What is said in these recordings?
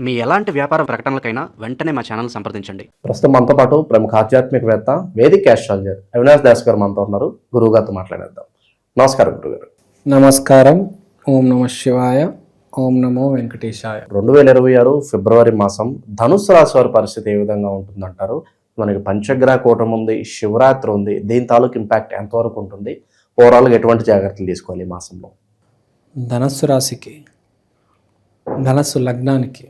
మీ ఎలాంటి వ్యాపార ప్రకటనలకైనా వెంటనే మా ఛానల్ సంప్రదించండి. ప్రస్తుతం మనతో పాటు ప్రముఖ ఆధ్యాత్మికవేత్త వేదిక్ ఆస్ట్రాలజర్ అవినాష్ దాస్ గారు మనతో ఉన్నారు. గురువు గారితో మాట్లాడేద్దాం. నమస్కారం గురుగారు. నమస్కారం. ఓం నమ శివాయ. ఓం నమో వెంకటేశాయ. 2026 ఫిబ్రవరి మాసం ధనుస్సు రాశి వారి పరిస్థితి ఏ విధంగా ఉంటుందంటారు? మనకి పంచగ్రహ కూటమి ఉంది, శివరాత్రి ఉంది. దీని తాలూకు ఇంపాక్ట్ ఎంతవరకు ఉంటుంది? ఓవరాల్గా ఎటువంటి జాగ్రత్తలు తీసుకోవాలి ఈ మాసంలో? ధనస్సు రాశికి, ధనస్సు లగ్నానికి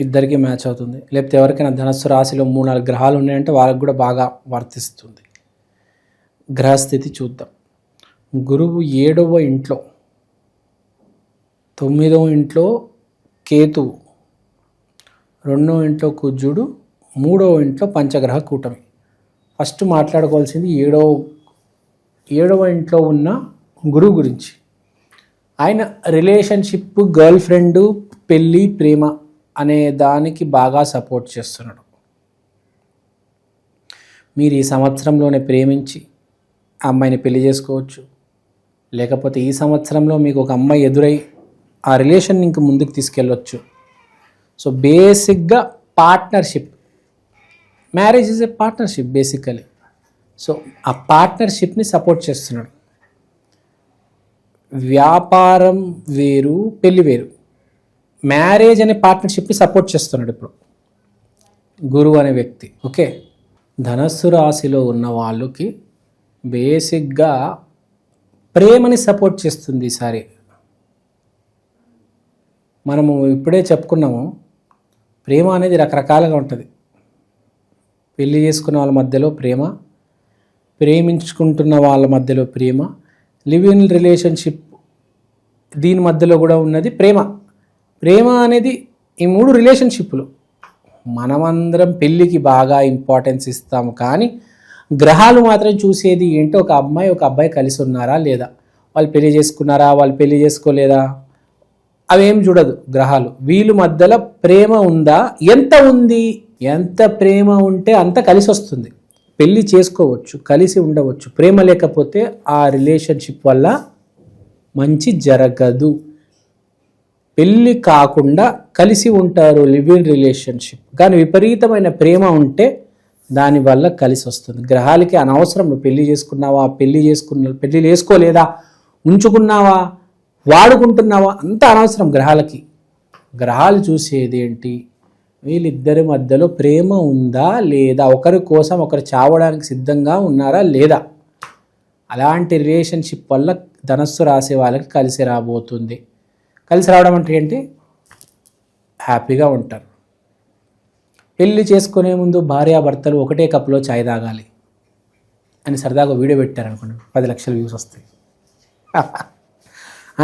ఇద్దరికి మ్యాచ్ అవుతుంది. లేకపోతే ఎవరికైనా ధనస్సు రాశిలో 3-4 గ్రహాలు ఉన్నాయంటే వాళ్ళకి కూడా బాగా వర్తిస్తుంది. గ్రహస్థితి చూద్దాం. గురువు 7వ ఇంట్లో, 9వ ఇంట్లో కేతువు, 2వ ఇంట్లో కుజుడు, 3వ ఇంట్లో పంచగ్రహ కూటమి. ఫస్ట్ మాట్లాడుకోవాల్సింది 7వ ఇంట్లో ఉన్న గురువు గురించి. ఆయన రిలేషన్షిప్, గర్ల్ ఫ్రెండ్, పెళ్ళి, ప్రేమ అనే దానికి బాగా సపోర్ట్ చేస్తున్నాడు. మీరు ఈ సంవత్సరంలోనే ప్రేమించి ఆ అమ్మాయిని పెళ్లి చేసుకోవచ్చు. లేకపోతే ఈ సంవత్సరంలో మీకు ఒక అమ్మాయి ఎదురై ఆ రిలేషన్ ఇంక ముందుకు తీసుకెళ్ళొచ్చు. సో బేసిక్గా partnership, marriage is a partnership basically. So ఆ పార్ట్నర్షిప్ని సపోర్ట్ చేస్తున్నాడు. వ్యాపారం వేరు, పెళ్ళి వేరు. మ్యారేజ్ అనే పార్ట్నర్షిప్ని సపోర్ట్ చేస్తున్నాడు ఇప్పుడు గురువు అనే వ్యక్తి. ఓకే, ధనస్సు రాశిలో ఉన్న వాళ్ళకి బేసిక్గా ప్రేమని సపోర్ట్ చేస్తుంది ఈసారి. మనము ఇప్పుడే చెప్పుకున్నాము, ప్రేమ అనేది రకరకాలుగా ఉంటుంది. పెళ్ళి చేసుకున్న వాళ్ళ మధ్యలో ప్రేమ, ప్రేమించుకుంటున్న వాళ్ళ మధ్యలో ప్రేమ, లివ్ ఇన్ రిలేషన్షిప్ దీని మధ్యలో కూడా ఉన్నది ప్రేమ. ప్రేమ అనేది ఈ 3 రిలేషన్షిప్లు. మనమందరం పెళ్ళికి బాగా ఇంపార్టెన్స్ ఇస్తాము, కానీ గ్రహాలు మాత్రం చూసేది ఏంటో ఒక అమ్మాయి ఒక అబ్బాయి కలిసి ఉన్నారా లేదా, వాళ్ళు పెళ్లి చేసుకున్నారా, వాళ్ళు పెళ్లి చేసుకోలేదా, అవేం చూడదు గ్రహాలు. వీళ్ళ మధ్యలో ప్రేమ ఉందా, ఎంత ఉంది, ఎంత ప్రేమ ఉంటే అంత కలిసి వస్తుంది. పెళ్ళి చేసుకోవచ్చు, కలిసి ఉండవచ్చు. ప్రేమ లేకపోతే ఆ రిలేషన్షిప్ వల్ల మంచి జరగదు. పెళ్ళి కాకుండా కలిసి ఉంటారు, లివ్ ఇన్ రిలేషన్షిప్. కానీ విపరీతమైన ప్రేమ ఉంటే దానివల్ల కలిసి వస్తుంది. గ్రహాలకి అనవసరం. నువ్వు పెళ్లి చేసుకున్నావా, పెళ్లి చేసుకోలేదా, ఉంచుకున్నావా, వాడుకుంటున్నావా, అంత అనవసరం గ్రహాలకి. గ్రహాలు చూసేది ఏంటి, వీళ్ళిద్దరి మధ్యలో ప్రేమ ఉందా లేదా, ఒకరి కోసం ఒకరు చావడానికి సిద్ధంగా ఉన్నారా లేదా. అలాంటి రిలేషన్షిప్ వల్ల ధనస్సు రాసే వాళ్ళకి కలిసి రాబోతుంది. కలిసి రావడం అంటే ఏంటి, హ్యాపీగా ఉంటారు. పెళ్ళి చేసుకునే ముందు భార్యాభర్తలు ఒకటే కప్లో చాయ్ తాగాలి అని సరదాగా వీడియో పెట్టారనుకోండి, 10 లక్షల వ్యూస్ వస్తాయి.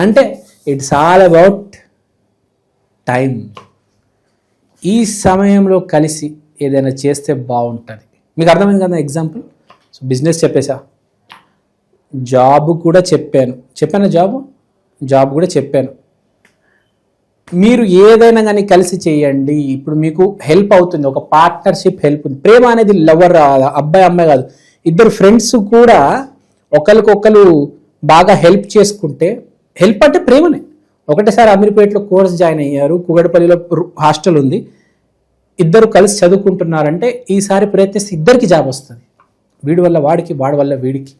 అంటే ఇట్స్ ఆల్ అబౌట్ టైం. ఈ సమయంలో కలిసి ఏదైనా చేస్తే బాగుంటుంది. మీకు అర్థమైంది కదా ఎగ్జాంపుల్. సో బిజినెస్ చెప్పేసా, జాబ్ కూడా చెప్పాను జాబ్ కూడా చెప్పాను. మీరు ఏదైనా కానీ కలిసి చేయండి. ఇప్పుడు మీకు హెల్ప్ అవుతుంది, ఒక పార్ట్నర్షిప్ హెల్ప్ ఉంది. ప్రేమ అనేది లవర్, అబ్బాయి అమ్మాయి కాదు, ఇద్దరు ఫ్రెండ్స్ కూడా ఒకరికొకరు బాగా హెల్ప్ చేసుకుంటే, హెల్ప్ అంటే ప్రేమనే. ఒకటేసారి అమీర్పేటలో కోర్స్ జాయిన్ అయ్యారు, కుగడపల్లిలో హాస్టల్ ఉంది, ఇద్దరు కలిసి చదువుకుంటున్నారంటే ఈసారి ప్రయత్నిస్తే ఇద్దరికి జాబ్ వస్తుంది. వీడి వల్ల వాడికి, వాడి వల్ల వీడికి.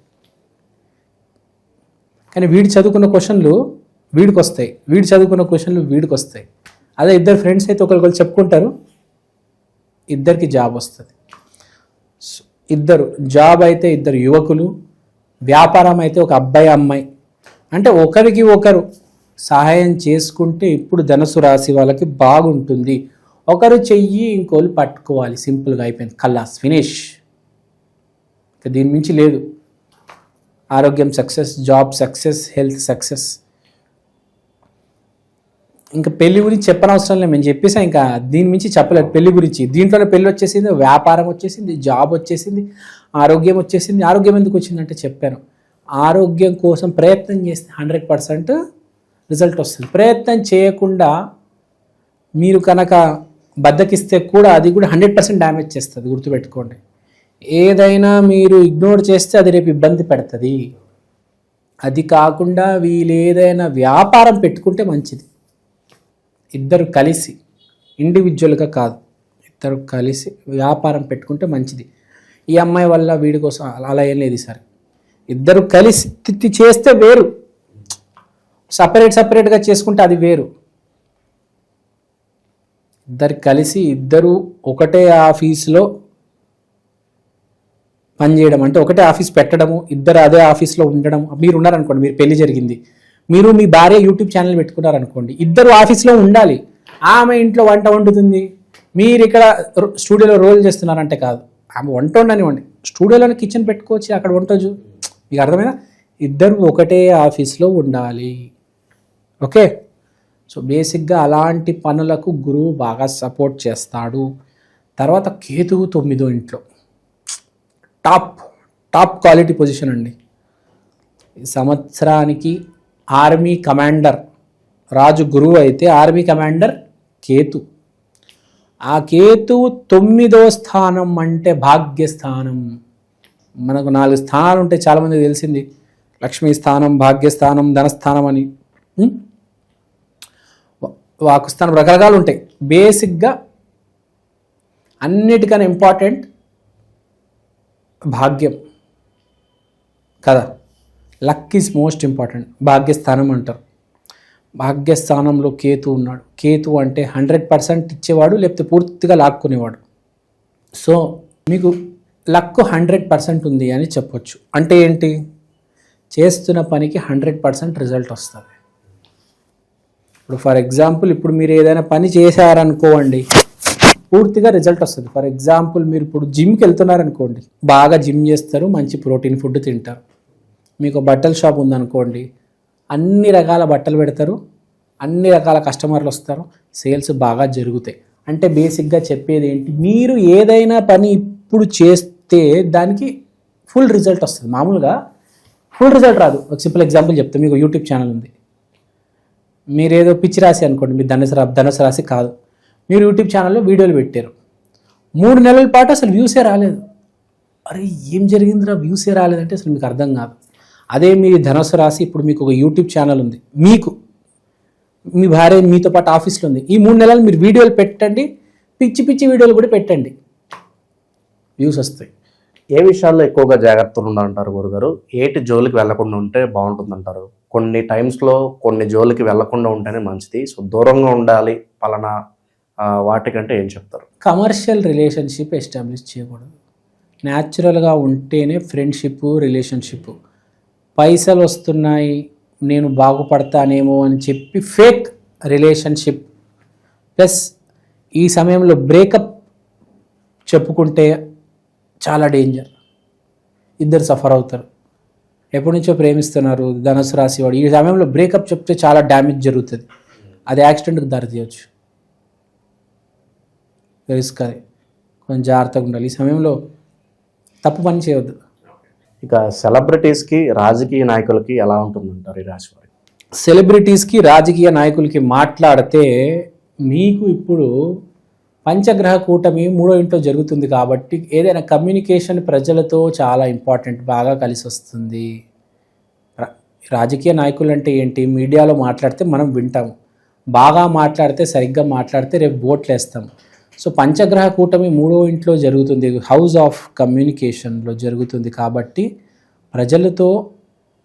కానీ వీడు చదువుకున్న క్వశ్చన్లు వీడికి వస్తాయి, వీడు చదువుకున్న క్వశ్చన్లు వీడికి వస్తాయి. అదే ఇద్దరు ఫ్రెండ్స్ అయితే ఒకరికొకరు చెప్పుకుంటారు, ఇద్దరికి జాబ్ వస్తుంది. ఇద్దరు జాబ్ అయితే ఇద్దరు యువకులు, వ్యాపారం అయితే ఒక అబ్బాయి అమ్మాయి. అంటే ఒకరికి ఒకరు సహాయం చేసుకుంటే ఇప్పుడు ధనుసు రాశి వాళ్ళకి బాగుంటుంది. ఒకరు చెయ్యి ఇంకోళ్ళు పట్టుకోవాలి, సింపుల్గా అయిపోయింది, ఖల్లాస్, ఫినిష్. దీని మించి లేదు. ఆరోగ్యం success, job success, health success. ఇంకా పెళ్లి గురించి చెప్పనవసరం లేదు, మేము చెప్పేసా. ఇంకా దీని మించి చెప్పలేదు పెళ్లి గురించి. దీంట్లోనే పెళ్లి వచ్చేసింది, వ్యాపారం వచ్చేసింది, జాబ్ వచ్చేసింది, ఆరోగ్యం వచ్చేసింది. ఆరోగ్యం ఎందుకు వచ్చిందంటే చెప్పాను, ఆరోగ్యం కోసం ప్రయత్నం చేస్తే 100% రిజల్ట్ వస్తుంది. ప్రయత్నం చేయకుండా మీరు కనుక బద్దకిస్తే కూడా అది కూడా 100% డ్యామేజ్ చేస్తుంది, గుర్తుపెట్టుకోండి. ఏదైనా మీరు ఇగ్నోర్ చేస్తే అది రేపు ఇబ్బంది పెడుతుంది. అది కాకుండా వీళ్ళు ఏదైనా వ్యాపారం పెట్టుకుంటే మంచిది. ఇద్దరు కలిసి ఇండివిజువల్గా కాదు, ఇద్దరు కలిసి వ్యాపారం పెట్టుకుంటే మంచిది. ఈ అమ్మాయి వల్ల వీడి కోసం అలా ఏం లేదు సార్. ఇద్దరు కలిసి చేస్తే వేరు, సపరేట్గా చేసుకుంటే అది వేరు. ఇద్దరు కలిసి ఇద్దరు ఒకటే ఆఫీస్లో పనిచేయడం, అంటే ఒకటే ఆఫీస్ పెట్టడము, ఇద్దరు అదే ఆఫీస్లో ఉండడం. మీరు ఉన్నారనుకోండి, మీరు పెళ్లి జరిగింది, మీరు మీ భార్య యూట్యూబ్ ఛానల్ పెట్టుకున్నారనుకోండి, ఇద్దరు ఆఫీస్లో ఉండాలి. ఆమె ఇంట్లో వంట వండుతుంది, మీరు ఇక్కడ స్టూడియోలో రోల్ చేస్తున్నారంటే కాదు. ఆమె వంట వండనివ్వండి, స్టూడియోలోనే కిచెన్ పెట్టుకోవచ్చు, అక్కడ వంటొచ్చు. మీకు అర్థమైనా? ఇద్దరు ఒకటే ఆఫీస్లో ఉండాలి. ఓకే, సో బేసిక్గా అలాంటి పనులకు గురువు బాగా సపోర్ట్ చేస్తాడు. తర్వాత కేతువు 9వ ఇంట్లో టాప్ క్వాలిటీ పొజిషన్ అండి. ఈ సంవత్సరానికి ఆర్మీ కమాండర్ రాజు గురువు అయితే ఆర్మీ కమాండర్ కేతు. ఆ కేతువు 9వ స్థానం అంటే భాగ్యస్థానం. మనకు 4 స్థానాలు ఉంటాయి, చాలామందికి తెలిసింది. లక్ష్మీ స్థానం, భాగ్యస్థానం, ధనస్థానం అని, వాకుస్థానం, రకరకాలు ఉంటాయి. బేసిక్గా అన్నిటికన్నా ఇంపార్టెంట్ భాగ్యం కదా. Luck is most important. భాగ్యస్థానం అంటారు. భాగ్యస్థానంలో కేతు ఉన్నాడు. కేతు అంటే 100% ఇచ్చేవాడు, లేకపోతే పూర్తిగా లాక్కునేవాడు. సో మీకు లక్ 100% ఉంది అని చెప్పొచ్చు. అంటే ఏంటి? చేస్తున్న పనికి 100% రిజల్ట్ వస్తుంది. ఇప్పుడు ఫర్ ఎగ్జాంపుల్, ఇప్పుడు మీరు ఏదైనా పని చేశారనుకోండి, పూర్తిగా రిజల్ట్ వస్తుంది. ఫర్ ఎగ్జాంపుల్, మీరు ఇప్పుడు జిమ్కి వెళ్తున్నారనుకోండి, బాగా జిమ్ చేస్తారు, మంచి ప్రోటీన్ ఫుడ్ తింటారు. మీకు బట్టల షాప్ ఉందనుకోండి, అన్ని రకాల బట్టలు పెడతారు, అన్ని రకాల కస్టమర్లు వస్తారు, సేల్స్ బాగా జరుగుతాయి. అంటే బేసిక్గా చెప్పేది ఏంటి? మీరు ఏదైనా పని ఇప్పుడు చేస్తే దానికి ఫుల్ రిజల్ట్ వస్తుంది. మామూలుగా ఫుల్ రిజల్ట్ రాదు. ఒక సింపుల్ ఎగ్జాంపుల్ చెప్తే, మీకు యూట్యూబ్ ఛానల్ ఉంది, మీరేదో పిచ్చి రాసి అనుకోండి, మీరు ధనుసు రాశి కాదు, మీరు యూట్యూబ్ ఛానల్లో వీడియోలు పెట్టారు, 3 నెలల పాటు అసలు వ్యూసే రాలేదు. అరే ఏం జరిగిందిరా, వ్యూసే రాలేదంటే అసలు మీకు అర్థం కాదు. అదే మీ ధనుసు రాశి, ఇప్పుడు మీకు ఒక యూట్యూబ్ ఛానల్ ఉంది, మీకు మీ భార్య మీతో పాటు ఆఫీస్లో ఉంది, ఈ 3 నెలలు మీరు వీడియోలు పెట్టండి, పిచ్చి వీడియోలు కూడా పెట్టండి, వ్యూస్ వస్తాయి. ఏ విషయాల్లో ఎక్కువగా జాగ్రత్తలు ఉండాలంటారు గురుగారు? ఏటి జోలికి వెళ్లకుండా ఉంటే బాగుంటుందంటారు? కొన్ని టైమ్స్లో కొన్ని జోలికి వెళ్లకుండా ఉంటేనే మంచిది, సో దూరంగా ఉండాలి పలానా వాటికంటే ఏం చెప్తారు? కమర్షియల్ రిలేషన్షిప్ ఎస్టాబ్లిష్ చేయకూడదు. న్యాచురల్గా ఉంటేనే ఫ్రెండ్షిప్, రిలేషన్షిప్. పైసలు వస్తున్నాయి, నేను బాగుపడతానేమో అని చెప్పి ఫేక్ రిలేషన్షిప్, ప్లస్ ఈ సమయంలో బ్రేకప్ చెప్పుకుంటే చాలా డేంజర్. ఇద్దరు సఫర్ అవుతారు. ఎప్పటి నుంచో ప్రేమిస్తున్నారు, ధనుసు రాశి వాడు, ఈ సమయంలో బ్రేకప్ చెప్తే చాలా డ్యామేజ్ జరుగుతుంది, అది యాక్సిడెంట్కి దారి తీయవచ్చు. రిస్క్, అది కొంచెం జాగ్రత్తగా ఉండాలి. ఈ సమయంలో తప్పు పని చేయవద్దు. ఇక సెలబ్రిటీస్కి, రాజకీయ నాయకులకి ఎలా ఉంటుందంటారు ఈ రాశి వారికి? సెలబ్రిటీస్కి, రాజకీయ నాయకులకి మాట్లాడితే, మీకు ఇప్పుడు పంచగ్రహ కూటమి 3వ ఇంట్లో జరుగుతుంది కాబట్టి ఏదైనా కమ్యూనికేషన్ ప్రజలతో చాలా ఇంపార్టెంట్, బాగా కలిసి వస్తుంది. రాజకీయ నాయకులు అంటే ఏంటి? మీడియాలో మాట్లాడితే మనం వింటాము, బాగా మాట్లాడితే, సరిగ్గా మాట్లాడితే రేపు ఓట్లు వేస్తాం. సో పంచగ్రహ కూటమి 3వ ఇంట్లో జరుగుతుంది, హౌస్ ఆఫ్ కమ్యూనికేషన్లో జరుగుతుంది కాబట్టి ప్రజలతో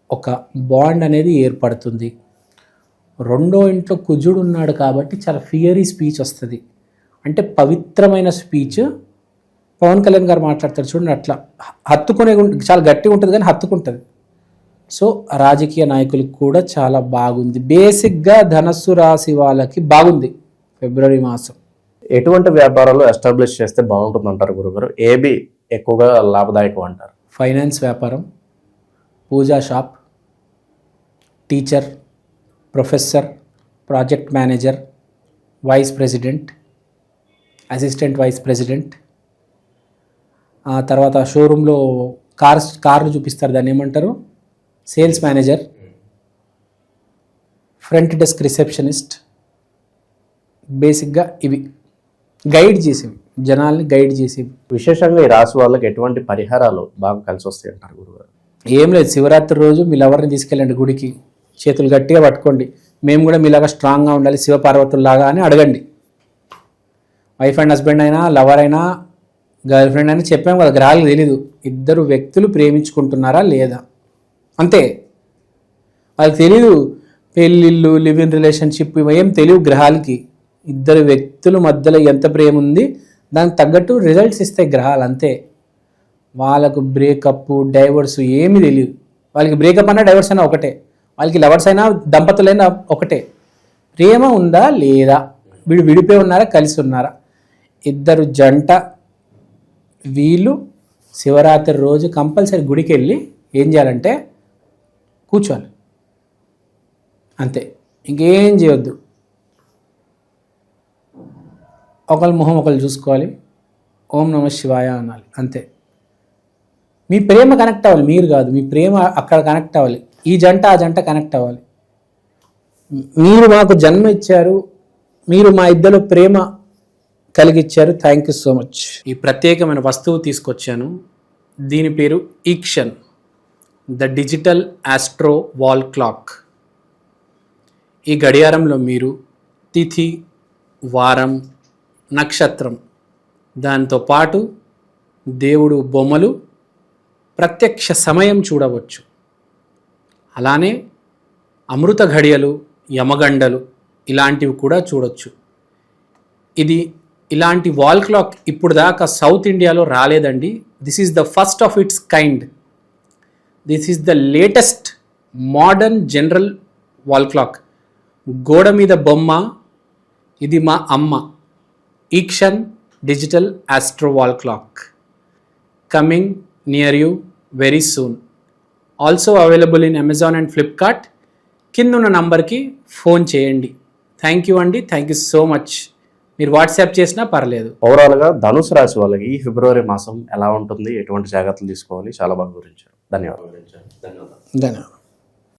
ఒక బాండ్ అనేది ఏర్పడుతుంది. 2వ ఇంట్లో కుజుడు ఉన్నాడు కాబట్టి చాలా ఫియరీ స్పీచ్ వస్తుంది, అంటే పవిత్రమైన స్పీచ్. పవన్ కళ్యాణ్ గారు మాట్లాడతారు చూడండి, అట్లా హత్తుకునే, చాలా గట్టిగా ఉంటుంది కానీ హత్తుకుంటుంది. సో రాజకీయ నాయకులకు కూడా చాలా బాగుంది. బేసిక్గా ధనస్సు రాశి వాళ్ళకి బాగుంది ఫిబ్రవరి మాసం. ఎటువంటి వ్యాపారాలు ఎస్టాబ్లిష్ చేస్తే బాగుంటుంది అంటారు గురుగారు? ఏబి ఎక్కువగా లాభదాయకం అంటారు? ఫైనాన్స్ వ్యాపారం, puja shop, teacher, professor, project manager, vice president, assistant vice president, ఆ తర్వాత షోరూంలో కార్లు చూపిస్తారు, దాన్ని ఏమంటారు, sales manager, front desk receptionist. బేసిక్గా ఇవి గైడ్ చేసేవి, జనాల్ని గైడ్ చేసేవి. విశేషంగా ఈ రాశి వాళ్ళకి ఎటువంటి పరిహారాలు బాగా కలిసి వస్తాయి అంటారు గురుగారు? ఏం లేదు, శివరాత్రి రోజు మీ లవర్ని తీసుకెళ్ళండి గుడికి, చేతులు గట్టిగా పట్టుకోండి, మేము కూడా మీలాగా స్ట్రాంగ్గా ఉండాలి శివపార్వతుల్లాగా అని అడగండి. వైఫ్ అండ్ హస్బెండ్ అయినా లవర్ అయినా గర్ల్ ఫ్రెండ్ అయినా చెప్పాము కదా, గ్రహాలకు తెలీదు. ఇద్దరు వ్యక్తులు ప్రేమించుకుంటున్నారా లేదా అంతే. వాళ్ళకి తెలీదు పెళ్ళిళ్ళు, లివ్ ఇన్ రిలేషన్షిప్ ఇవేం తెలియవు గ్రహాలకి. ఇద్దరు వ్యక్తుల మధ్యలో ఎంత ప్రేమ ఉంది దానికి తగ్గట్టు రిజల్ట్స్ ఇస్తాయి గ్రహాలు అంతే. వాళ్ళకు బ్రేకప్, డైవర్స్ ఏమీ తెలియదు. వాళ్ళకి బ్రేకప్ అయినా డైవర్స్ అయినా ఒకటే, వాళ్ళకి లవర్స్ అయినా దంపతులైనా ఒకటే. ప్రేమ ఉందా లేదా, విడిపోయి ఉన్నారా కలిసి ఉన్నారా, ఇద్దరు జంట వీళ్ళు శివరాత్రి రోజు కంపల్సరీ గుడికి వెళ్ళి ఏం చేయాలంటే కూర్చోవాలి అంతే, ఇంకేం చేయొద్దు. ఒకళ్ళ మొహం ఒకళ్ళు చూసుకోవాలి, ఓం నమః శివాయ అనాలి అంతే. మీ ప్రేమ కనెక్ట్ అవ్వాలి, మీరు కాదు. మీ ప్రేమ అక్కడ కనెక్ట్ అవ్వాలి, ఈ జంట ఆ జంట కనెక్ట్ అవ్వాలి. మీరు మాకు జన్మ ఇచ్చారు, మీరు మా ఇద్దరు ప్రేమ కలిగిచ్చారు, థ్యాంక్ యూ సో మచ్. ఈ ప్రత్యేకమైన వస్తువు తీసుకొచ్చాను, దీని పేరు ఈక్షన్, the digital astro wall clock. ఈ గడియారంలో మీరు తిథి, వారం, నక్షత్రం, దాంతో పాటు దేవుడు బొమ్మలు, ప్రత్యక్ష సమయం చూడవచ్చు. అలానే అమృత ఘడియలు, యమగండలు ఇలాంటివి కూడా చూడొచ్చు. ఇది ఇలాంటి వాల్ క్లాక్ ఇప్పుడు దాకా సౌత్ ఇండియాలో రాలేదండి. This is the first of its kind. This is the latest modern general wall clock. గోడ మీద బొమ్మ, ఇది మా అమ్మ. ఈక్షన్ digital astro wall clock coming near you very soon. Also available in Amazon and Flipkart. కింద ఉన్న నంబర్కి ఫోన్ చేయండి. థ్యాంక్ యూ అండి, థ్యాంక్ యూ సో మచ్. మీరు వాట్సాప్ చేసినా పర్లేదు. ఓవరాల్గా ధనుసు రాశి వాళ్ళకి ఈ ఫిబ్రవరి మాసం ఎలా ఉంటుంది, ఎటువంటి జాగ్రత్తలు తీసుకోవాలి, చాలా బాగా వివరించారు. ధన్యవాదాలు. ధన్యవాదాలు.